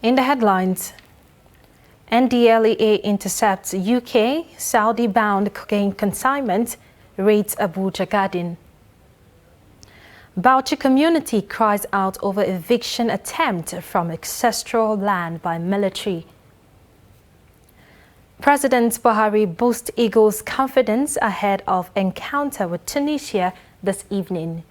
In the headlines, NDLEA intercepts UK Saudi-bound cocaine consignment, raids Abuja Garden. Bauchi community cries out over eviction attempt from ancestral land by military. President Buhari boosts Eagles' confidence ahead of encounter with Tunisia this evening.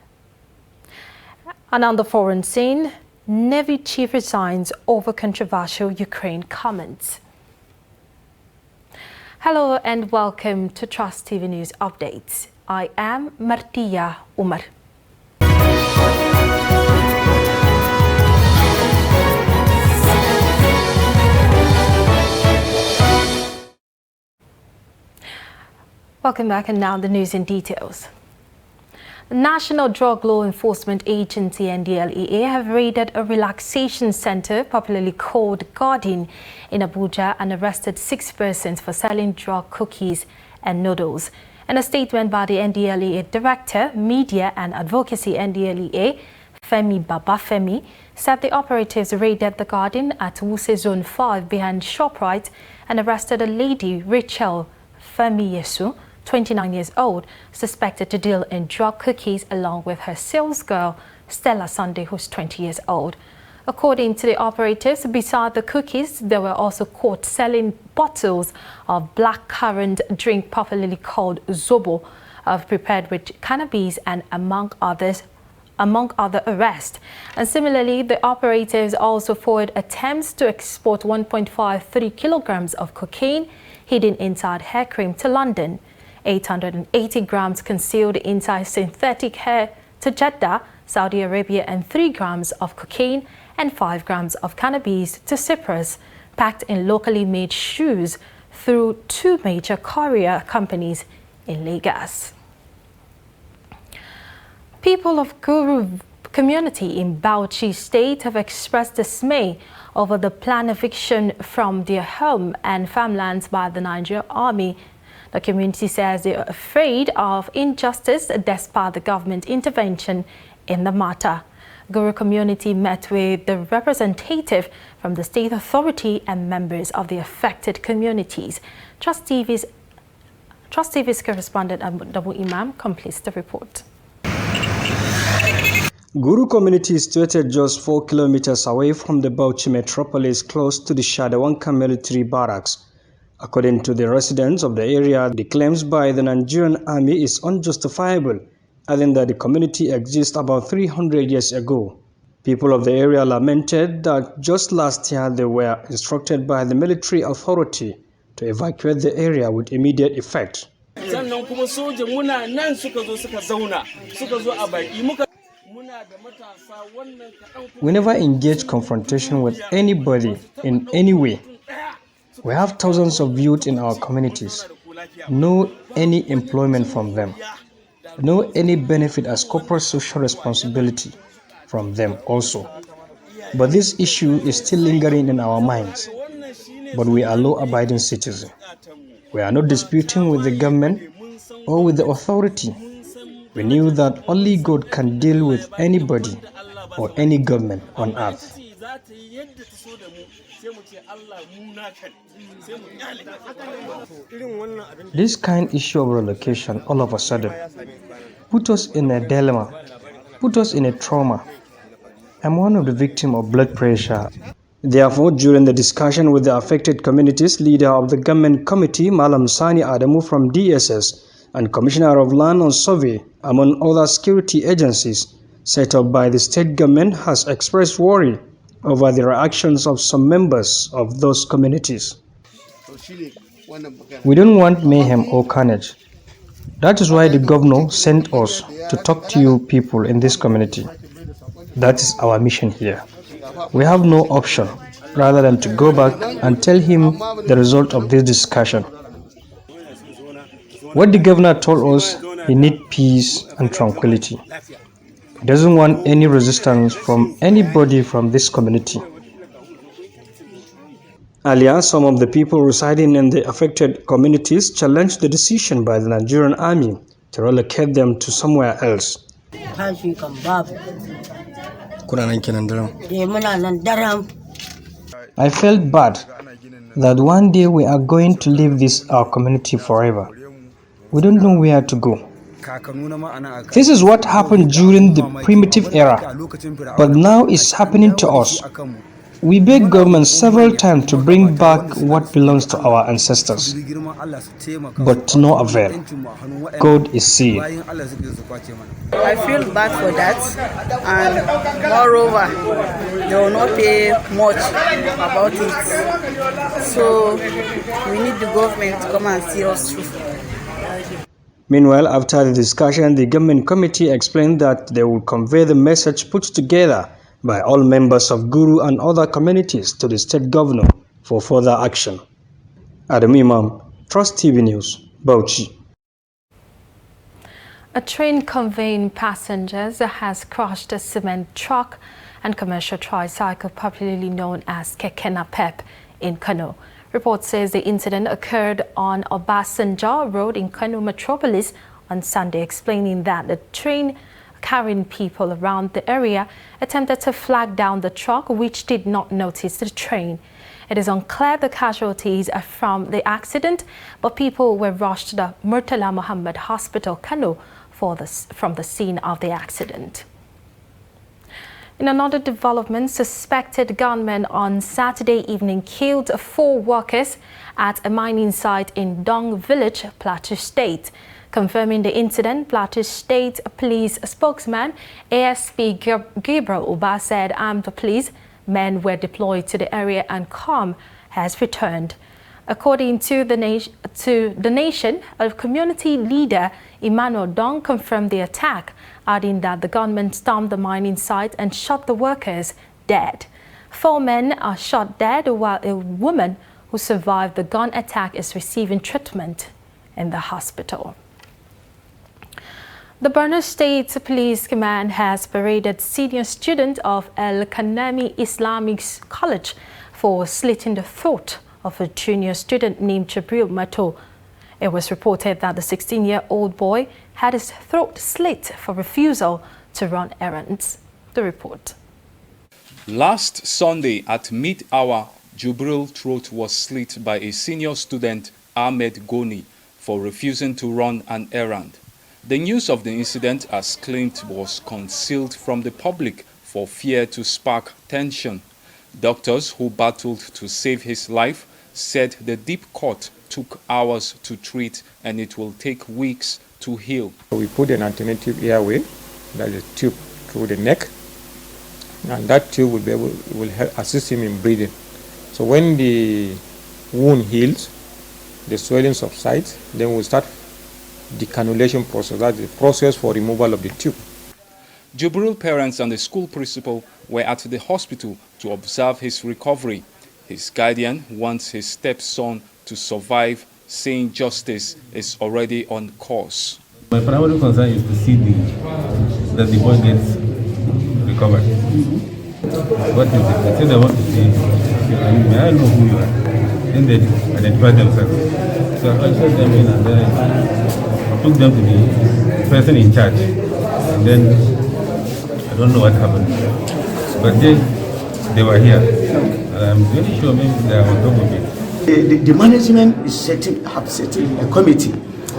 And on the foreign scene, Navy chief resigns over controversial Ukraine comments. Hello and welcome to Trust TV News Updates. I am Martia Umar. Welcome back, and now the news in details. The National Drug Law Enforcement Agency (NDLEA) have raided a relaxation center, popularly called Garden, in Abuja and arrested 6 persons for selling drug cookies and noodles. In a statement by the NDLEA Director, Media and Advocacy (NDLEA), Femi Babafemi, said the operatives raided the Garden at Wuse Zone 5 behind ShopRite and arrested a lady, Rachel Femi Yesu, 29 years old, suspected to deal in drug cookies, along with her sales girl, Stella Sunday, who's 20 years old. According to the operatives, beside the cookies, they were also caught selling bottles of blackcurrant drink, popularly called Zobo, prepared with cannabis, and among other arrests. And similarly, the operatives also forwarded attempts to export 1.53 kilograms of cocaine hidden inside hair cream to London, 880 grams concealed inside synthetic hair to Jeddah, Saudi Arabia, and 3 grams of cocaine and 5 grams of cannabis to Cyprus, packed in locally made shoes through 2 major courier companies in Lagos. People of Guru community in Bauchi State have expressed dismay over the planned eviction from their home and farmlands by the Nigerian Army. The community says they are afraid of injustice despite the government intervention in the matter. Guru community met with the representative from the state authority and members of the affected communities. Trust TV's correspondent Abu Imam completes the report. Guru community is situated just 4 kilometers away from the Bauchi metropolis, close to the Shadawanka military barracks. According to the residents of the area, the claims by the Nigerian army is unjustifiable, adding that the community exists about 300 years ago. People of the area lamented that just last year they were instructed by the military authority to evacuate the area with immediate effect. We never engage confrontation with anybody in any way. We have thousands of youth in our communities. No any employment from them. No any benefit as corporate social responsibility from them also. But this issue is still lingering in our minds. But we are law-abiding citizens. We are not disputing with the government or with the authority. We knew that only God can deal with anybody or any government on earth. This kind issue of relocation all of a sudden put us in a dilemma, put us in a trauma. I'm one of the victims of blood pressure. Therefore, during the discussion with the affected communities, leader of the government committee, Malam Sani Adamu from DSS, and Commissioner of Land on Survey, among other security agencies set up by the state government, has expressed worry over the reactions of some members of those communities. We don't want mayhem or carnage. That is why the governor sent us to talk to you people in this community. That is our mission here. We have no option rather than to go back and tell him the result of this discussion. What the governor told us, he needs peace and tranquility. He doesn't want any resistance from anybody from this community. Earlier, some of the people residing in the affected communities challenged the decision by the Nigerian army to relocate them to somewhere else. I felt bad that one day we are going to leave this our community forever. We don't know where to go. This is what happened during the primitive era, but now it's happening to us. We begged government several times to bring back what belongs to our ancestors, but to no avail. God is seeing. I feel bad for that, and moreover, they will not pay much about it. So we need the government to come and see us through. Meanwhile, after the discussion, the government committee explained that they will convey the message put together by all members of Guru and other communities to the state governor for further action. Adam Imam, Trust TV News, Bauchi. A train conveying passengers has crushed a cement truck and commercial tricycle popularly known as Keke Napep in Kano. Report says the incident occurred on Obasanjo Road in Kano Metropolis on Sunday, explaining that the train carrying people around the area attempted to flag down the truck, which did not notice the train. It is unclear the casualties are from the accident, but people were rushed to the Murtala Muhammad Hospital, Kano, from the scene of the accident. In another development, suspected gunmen on Saturday evening killed 4 workers at a mining site in Dong Village, Plateau State. Confirming the incident, Plateau State Police spokesman ASP Gabriel Uba said armed police men were deployed to the area and calm has returned. According to the nation, a community leader, Emmanuel Dong, confirmed the attack, adding that the gunmen stormed the mining site and shot the workers dead. 4 men are shot dead, while a woman who survived the gun attack is receiving treatment in the hospital. The Benue State Police Command has paraded senior student of El Kanemi Islamic College for slitting the throat of a junior student named Jibril Mato. It was reported that the 16-year-old boy had his throat slit for refusal to run errands. The report. Last Sunday at mid-hour, Jibril's throat was slit by a senior student, Ahmed Goni, for refusing to run an errand. The news of the incident, as claimed, was concealed from the public for fear to spark tension. Doctors who battled to save his life said the deep cut took hours to treat and it will take weeks to heal. We put an alternative airway, that is a tube through the neck, and that tube will help assist him in breathing. So when the wound heals, the swelling subsides, then we'll start the cannulation process, that's the process for removal of the tube. Jibril's parents and the school principal were at the hospital to observe his recovery. His guardian wants his stepson to survive, saying justice is already on course. My primary concern is to see that the boy gets recovered. What is it? The thing I want to see, may I know who you are? Then they identify themselves. So I took them in and then I took them to the person in charge. And then I don't know what happened. But they were here. And I'm very sure maybe they are on top of it. The management is have set a committee,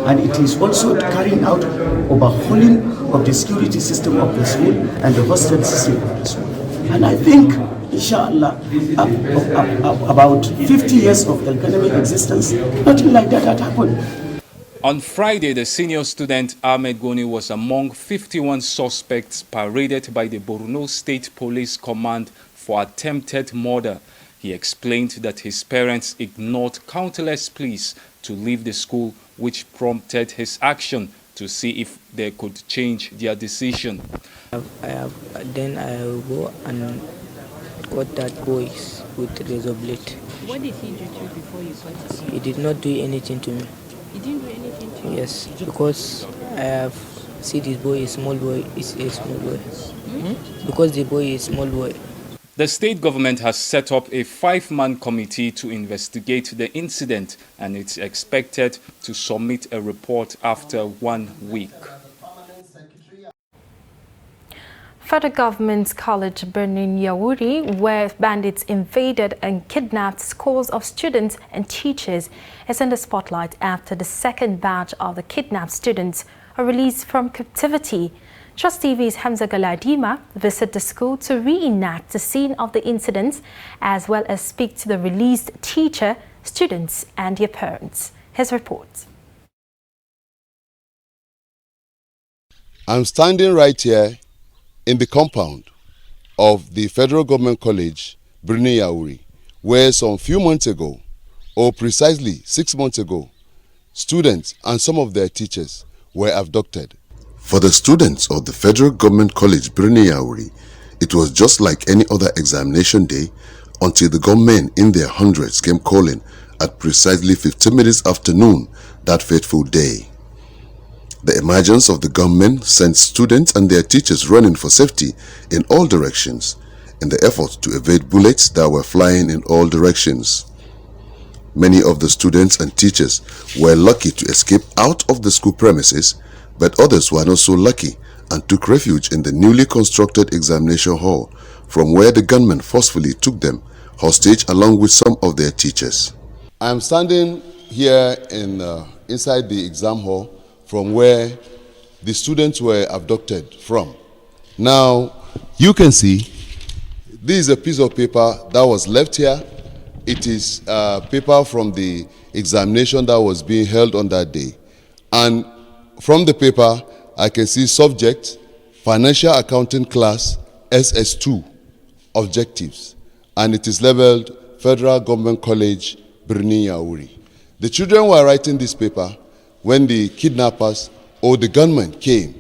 and it is also carrying out overhauling of the security system of the school and the hostel system of the school. And I think, inshallah, about 50 years of academic existence, nothing like that had happened. On Friday, the senior student Ahmed Goni was among 51 suspects paraded by the Borno State Police Command for attempted murder. He explained that his parents ignored countless pleas to leave the school, which prompted his action to see if they could change their decision. Then I will go and cut that boy with razor blade. What did he do to you before you cut him? He did not do anything to me. He didn't do anything to you? Yes, because I have seen this boy is small boy, is a small boy. Because the boy is small boy. The state government has set up a 5-man committee to investigate the incident, and it's expected to submit a report after 1 week. Federal Government's College Benue, where bandits invaded and kidnapped scores of students and teachers, is in the spotlight after the second batch of the kidnapped students are released from captivity. Trust TV's Hamza Galadima visited the school to reenact the scene of the incidents, as well as speak to the released teacher, students and their parents. His report. I'm standing right here in the compound of the Federal Government College, Benue, where some few months ago, or precisely 6 months ago, students and some of their teachers were abducted. For the students of the Federal Government College, Benue, it was just like any other examination day until the gunmen in their hundreds came calling at precisely 15 minutes after noon that fateful day. The emergence of the gunmen sent students and their teachers running for safety in all directions in the effort to evade bullets that were flying in all directions. Many of the students and teachers were lucky to escape out of the school premises, but others were not so lucky and took refuge in the newly constructed examination hall, from where the gunmen forcefully took them hostage along with some of their teachers. I am standing here inside the exam hall from where the students were abducted from. Now, you can see this is a piece of paper that was left here. It is paper from the examination that was being held on that day. And from the paper, I can see subject, Financial Accounting Class, SS2, objectives. And it is labeled Federal Government College, Benue. The children were writing this paper when the kidnappers or the gunmen came.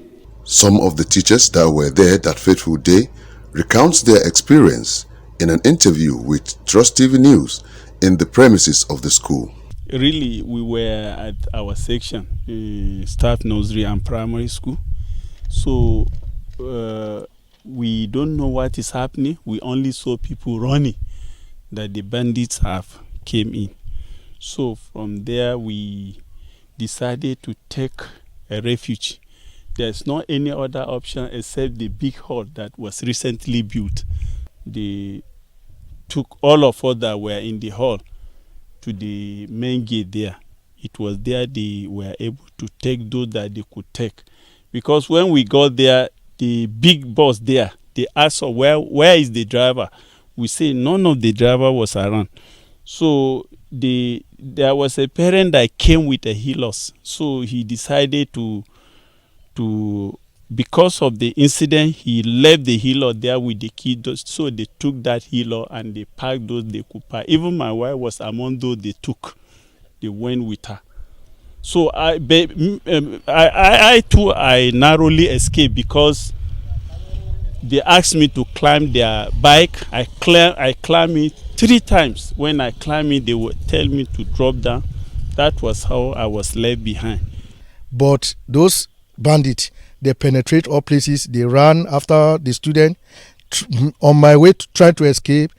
Some of the teachers that were there that fateful day recounts their experience in an interview with Trust News in the premises of the school. Really, we were at our section, staff nursery and primary school. So we don't know what is happening. We only saw people running, that the bandits have came in. So from there we decided to take a refuge. There's not any other option except the big hall that was recently built. They took all of us that were in the hall to the main gate there. It was there they were able to take those that they could take. Because when we got there, the big boss there, they asked us, where is the driver? We say none of the driver was around. So there was a parent that came with a helos, so he decided to because of the incident, he left the helo there with the kids. So they took that helo and they packed those they could pack. Even my wife was among those they took. They went with her. So I too narrowly escaped because they asked me to climb their bike. I climbed it 3 times. When I climbed it, they would tell me to drop down. That was how I was left behind. But those bandits, they penetrate all places. They ran after the student. On my way to try to escape,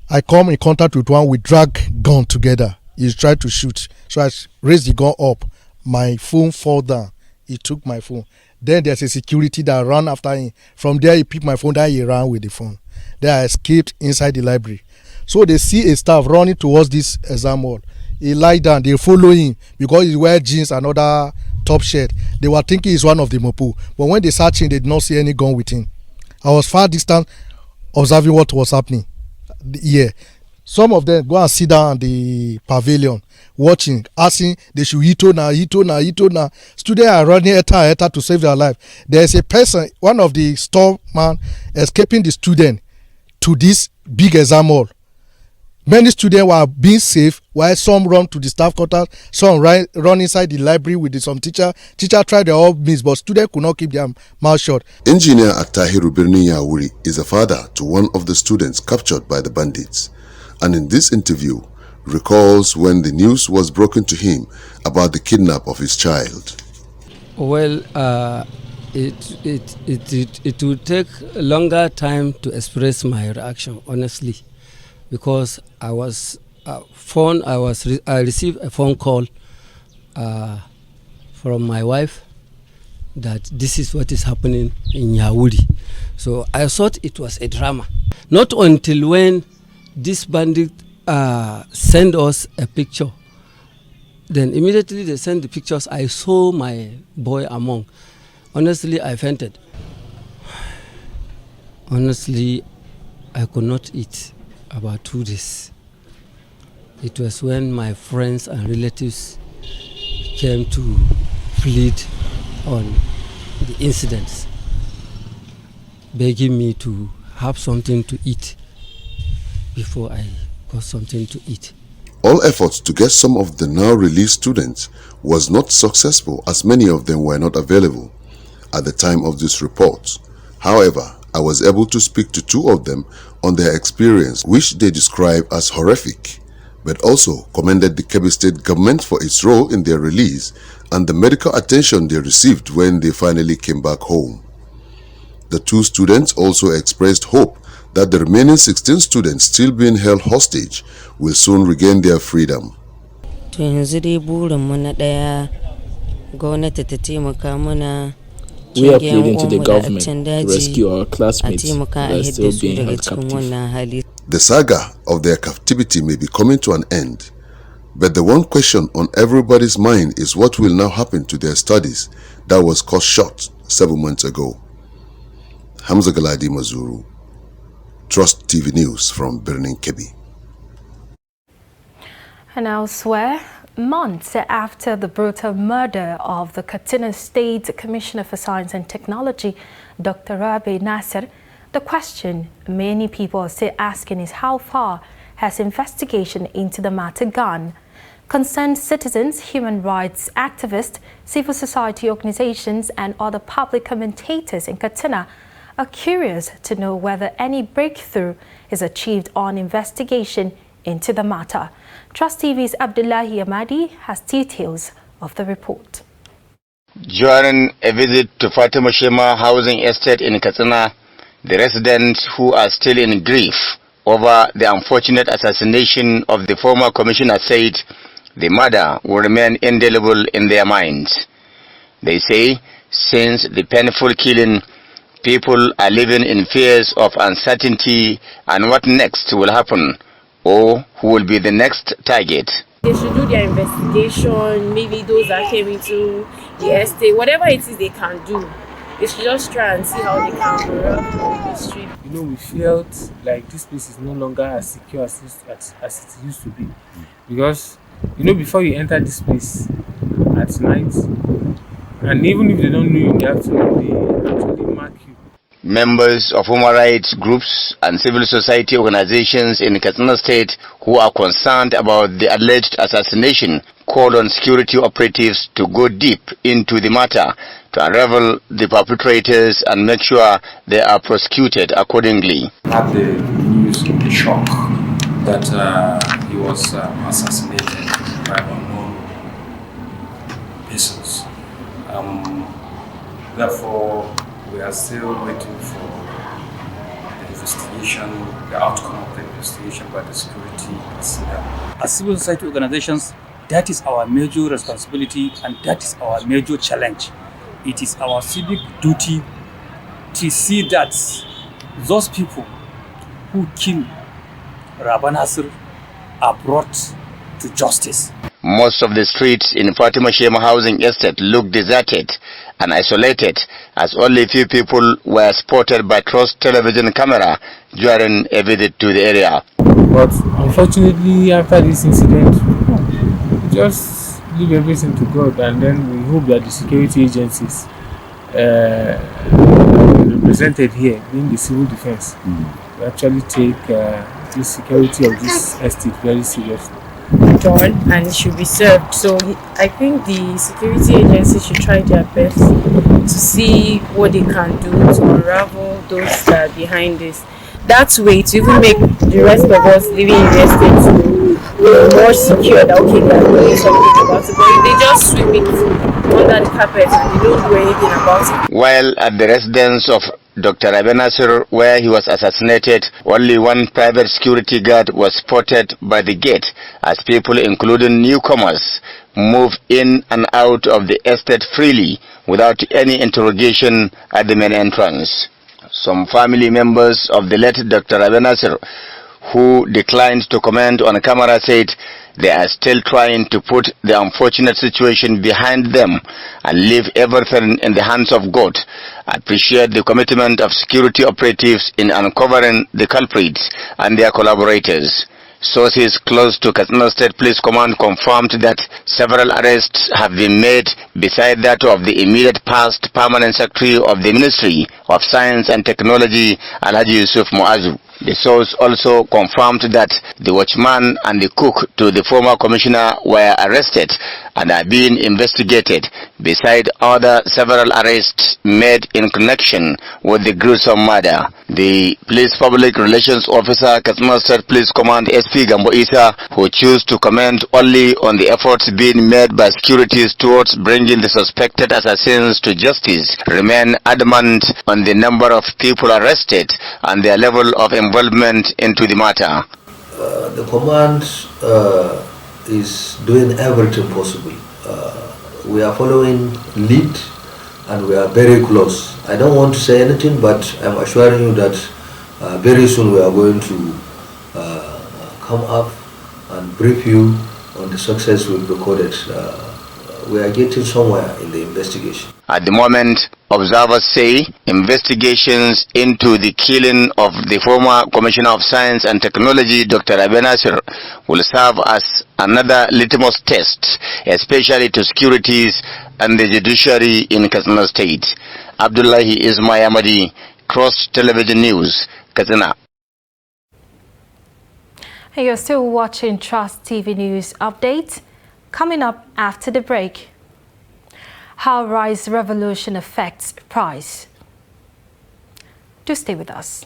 I come in contact with one. We drag gun together. He's trying to shoot. So I raised the gun up. My phone fall down. He took my phone. Then there's a security that ran after him. From there, he picked my phone. Then he ran with the phone. Then I escaped inside the library. So they see a staff running towards this exam hall. He lie down. They follow him because he wear jeans and other top shirt. They were thinking he's one of the Mopu. But when they searched him, they did not see any gun with him. I was far distant observing what was happening here. Some of them go and sit down on the pavilion watching, asking they should hito now. Students are running eta to save their life. There's a person, one of the store man, escaping the student to this big exam hall. Many students were being saved while some run to the staff quarters, some run inside the library with some teacher. Teacher tried their all means, but students could not keep their mouth shut. Engineer Atahiru Benue is a father to one of the students captured by the bandits, and in this interview recalls when the news was broken to him about the kidnap of his child. Well, it would take a longer time to express my reaction, honestly, because I received a phone call from my wife that this is what is happening in Yaouri. So I thought it was a drama. Not until when this bandit sent us a picture. Then immediately they sent the pictures. I saw my boy among. Honestly, I fainted. Honestly, I could not eat about 2 days. It was when my friends and relatives came to plead on the incidents, begging me to have something to eat before I got something to eat. All efforts to get some of the now released students was not successful, as many of them were not available at the time of this report. However, I was able to speak to 2 of them on their experience, which they describe as horrific, but also commended the Kebbi State government for its role in their release and the medical attention they received when they finally came back home. The 2 students also expressed hope that the remaining 16 students still being held hostage will soon regain their freedom. We are pleading to the government to rescue our classmates that are still being held captive. The saga of their captivity may be coming to an end, but the one question on everybody's mind is what will now happen to their studies that was cut short 7 months ago. Hamza Galadi Mazuru, Trust TV News from Benue, Kebbi. And elsewhere, months after the brutal murder of the Katsina State Commissioner for Science and Technology, Dr. Rabi Nasser, the question many people are still asking is how far has investigation into the matter gone? Concerned citizens, human rights activists, civil society organizations and other public commentators in Katsina are curious to know whether any breakthrough is achieved on investigation into the matter. Trust TV's Abdullahi Ahmadi has details of the report. During a visit to Fatima Shema housing estate in Katsina, the residents who are still in grief over the unfortunate assassination of the former commissioner said the murder will remain indelible in their minds. They say since the painful killing, people are living in fears of uncertainty and what next will happen or who will be the next target. They should do their investigation, maybe those that came into the estate, whatever it is they can do. They should just try and see how they can corrupt the street. You know, we felt like this place is no longer as secure as it used to be. Because, you know, before you enter this place at night, and even if they don't know you in the afternoon, they actually mark you. Members of human rights groups and civil society organizations in Katsina State who are concerned about the alleged assassination called on security operatives to go deep into the matter to unravel the perpetrators and make sure they are prosecuted accordingly. Had the news of the shock that he was assassinated by unknown persons. Therefore, we are still waiting for the investigation, the outcome of the investigation by the security personnel. As civil society organizations, that is our major responsibility and that is our major challenge. It is our civic duty to see that those people who killed Rabbi Nasser are brought to justice. Most of the streets in Fatima Shema housing estate look deserted and isolated as only few people were spotted by Trust television camera during a visit to the area. But unfortunately, after this incident, we just leave everything to God, and then we hope that the security agencies represented here, being the civil defense, will actually take the security of this estate very seriously. Done and it should be served. So I think the security agencies should try their best to see what they can do to unravel those that are behind this. That way to even make the rest of us living in the estate more secure that okay, they are doing something about it. But if they just sweep it under the carpet and they don't do anything about it. While at the residence of Dr. Rabi Nasser, where he was assassinated, only one private security guard was spotted by the gate as people, including newcomers, move in and out of the estate freely without any interrogation at the main entrance. Some family members of the late Dr. Abe Nasir, who declined to comment on camera, said they are still trying to put the unfortunate situation behind them and leave everything in the hands of God. I appreciate the commitment of security operatives in uncovering the culprits and their collaborators. Sources close to Katsina State Police Command confirmed that several arrests have been made beside that of the immediate past Permanent Secretary of the Ministry of Science and Technology, Alhaji Yusuf Muazu. The source also confirmed that the watchman and the cook to the former commissioner were arrested and are being investigated, beside several arrests made in connection with the gruesome murder. The Police Public Relations Officer, Katsina State Police Command SP Gambo Isa, who chose to comment only on the efforts being made by securities towards bringing the suspected assassins to justice, remain adamant on the number of people arrested and their level of involvement into the matter. The command is doing everything possible. We are following lead and we are very close. I don't want to say anything, but I'm assuring you that very soon we are going to come up and brief you on the success we've recorded. We are getting somewhere in the investigation. At the moment, observers say investigations into the killing of the former Commissioner of Science and Technology, Dr. Abe Nasir, will serve as another litmus test, especially to securities and the judiciary in Katsina State. Abdullahi Ismail Amadi, Cross Television News, Katsina. Hey, you're still watching Trust TV News Update. Coming up after the break, how rice revolution affects price. Do stay with us.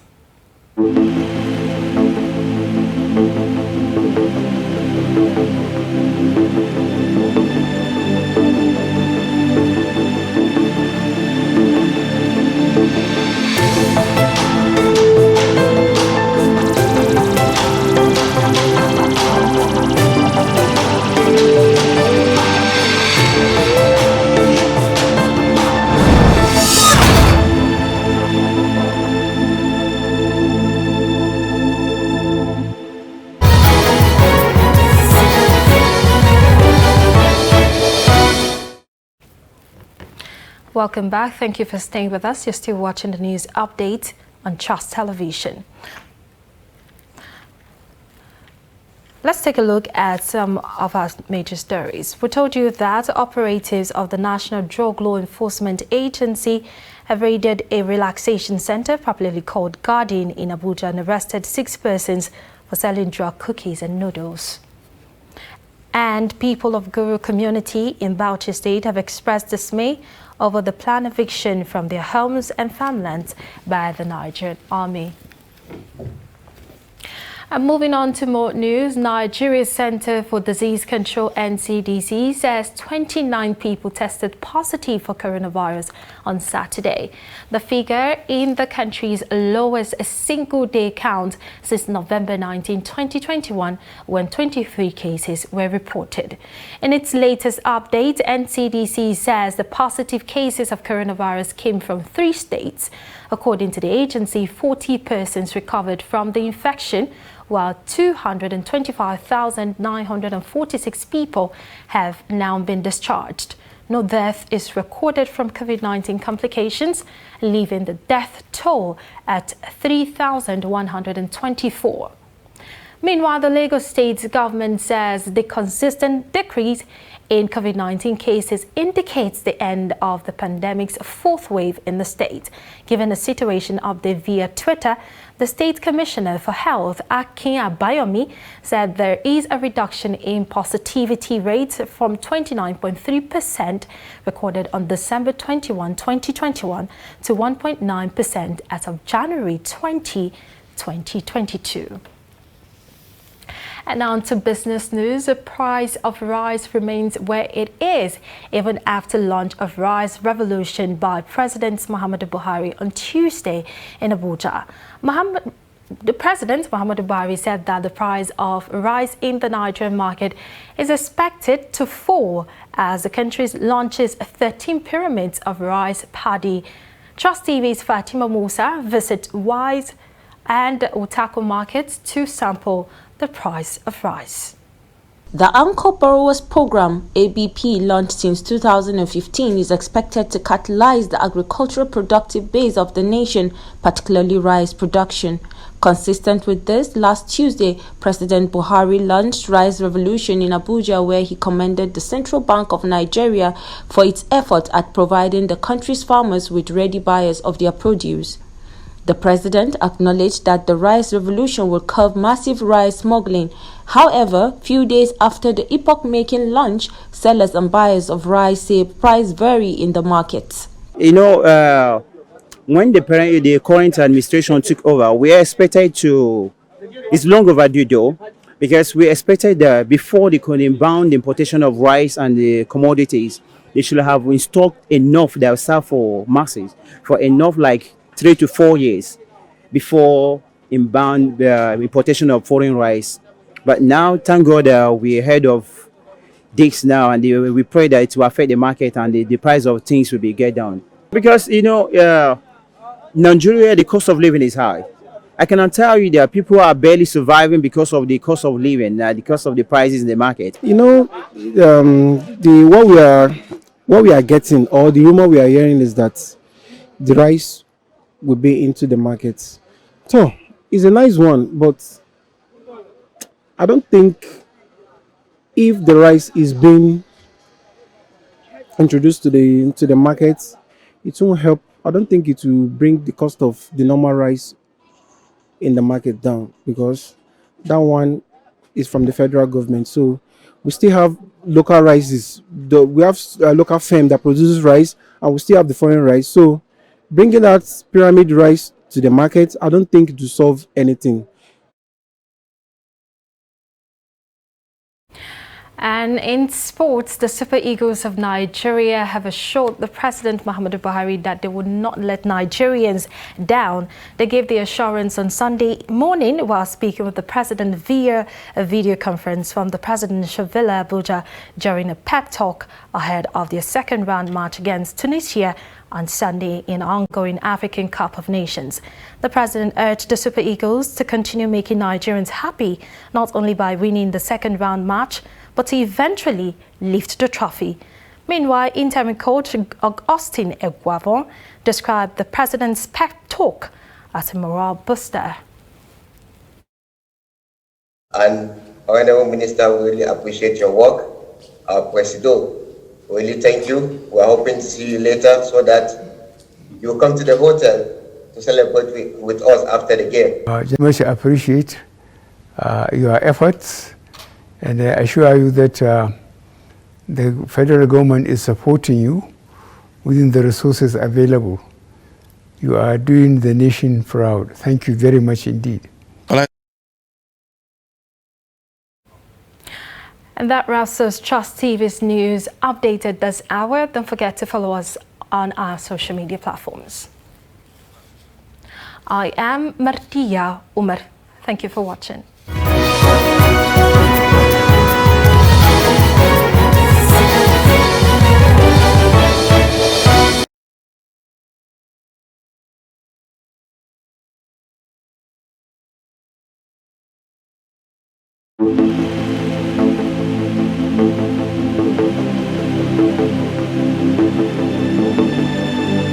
Welcome back. Thank you for staying with us. You're still watching the news update on Trust Television. Let's take a look at some of our major stories. We told you that operatives of the National Drug Law Enforcement Agency have raided a relaxation center, popularly called Garden, in Abuja, and arrested 6 persons for selling drug cookies and noodles. And people of Guru community in Bauchi State have expressed dismay over the planned eviction from their homes and farmlands by the Nigerian army. And moving on to more news, Nigeria's Center for Disease Control (NCDC) says 29 people tested positive for coronavirus on Saturday. The figure in the country's lowest single-day count since November 19, 2021, when 23 cases were reported. In its latest update, NCDC says the positive cases of coronavirus came from 3 states. According to the agency, 40 persons recovered from the infection, while 225,946 people have now been discharged. No death is recorded from COVID-19 complications, leaving the death toll at 3,124. Meanwhile, the Lagos State government says the consistent decrease in COVID-19 cases indicates the end of the pandemic's 4th wave in the state. Given a situation update via Twitter, the State Commissioner for Health, Akin Abayomi, said there is a reduction in positivity rates from 29.3% recorded on December 21, 2021 to 1.9% as of January 20, 2022. And on to business news. The price of rice remains where it is, even after launch of Rice Revolution by President Muhammadu Buhari on Tuesday in Abuja. The President Muhammadu Buhari said that the price of rice in the Nigerian market is expected to fall as the country launches 13 pyramids of rice paddy Trust TV's Fatima Musa visit Wise and Utako markets to sample the price of rice. The Anchor Borrowers Program, ABP, launched since 2015, is expected to catalyze the agricultural productive base of the nation, particularly rice production. Consistent with this, last Tuesday, President Buhari launched Rice Revolution in Abuja, where he commended the Central Bank of Nigeria for its effort at providing the country's farmers with ready buyers of their produce. The president acknowledged that the rice revolution will curb massive rice smuggling. However, few days after the epoch-making launch, sellers and buyers of rice say price vary in the markets. You know, when the current administration took over, we expected to, it's long overdue though, because we expected that before the inbound importation of rice and the commodities, they should have stocked enough that will serve for masses, for enough like 3 to 4 years before inbound importation of foreign rice. But now, thank God, we're ahead of this now, and we pray that it will affect the market and the price of things will be get down. Because, you know, Nigeria, the cost of living is high. I cannot tell you that people are barely surviving because of the cost of living, because of the prices in the market. You know, what we are getting, or the rumor we are hearing, is that the rice will be into the market. So it's a nice one, but I don't think if the rice is being introduced to the market, it won't help. I don't think it will bring the cost of the normal rice in the market down, because that one is from the federal government. So we still have local rices. We have a local firm that produces rice, and we still have the foreign rice. So bringing that pyramid rice to the market, I don't think it will solve anything. And in sports, the Super Eagles of Nigeria have assured the President Muhammadu Buhari that they would not let Nigerians down. They gave the assurance on Sunday morning while speaking with the President via a video conference from the presidential villa Abuja during a pep talk ahead of their second round match against Tunisia on Sunday in ongoing African Cup of Nations. The president urged the Super Eagles to continue making Nigerians happy, not only by winning the second round match, but to eventually lift the trophy. Meanwhile, interim coach Austin Eguavon described the president's pep talk as a morale booster. And Honorable Minister, we really appreciate your work. Our Presido, we really thank you. We're hoping to see you later so that you'll come to the hotel to celebrate with us after the game. I much appreciate your efforts, and I assure you that the federal government is supporting you within the resources available. You are doing the nation proud. Thank you very much indeed. And that wraps up Trust TV's news updated this hour. Don't forget to follow us on our social media platforms. I am Martia Umar. Thank you for watching. Thank you.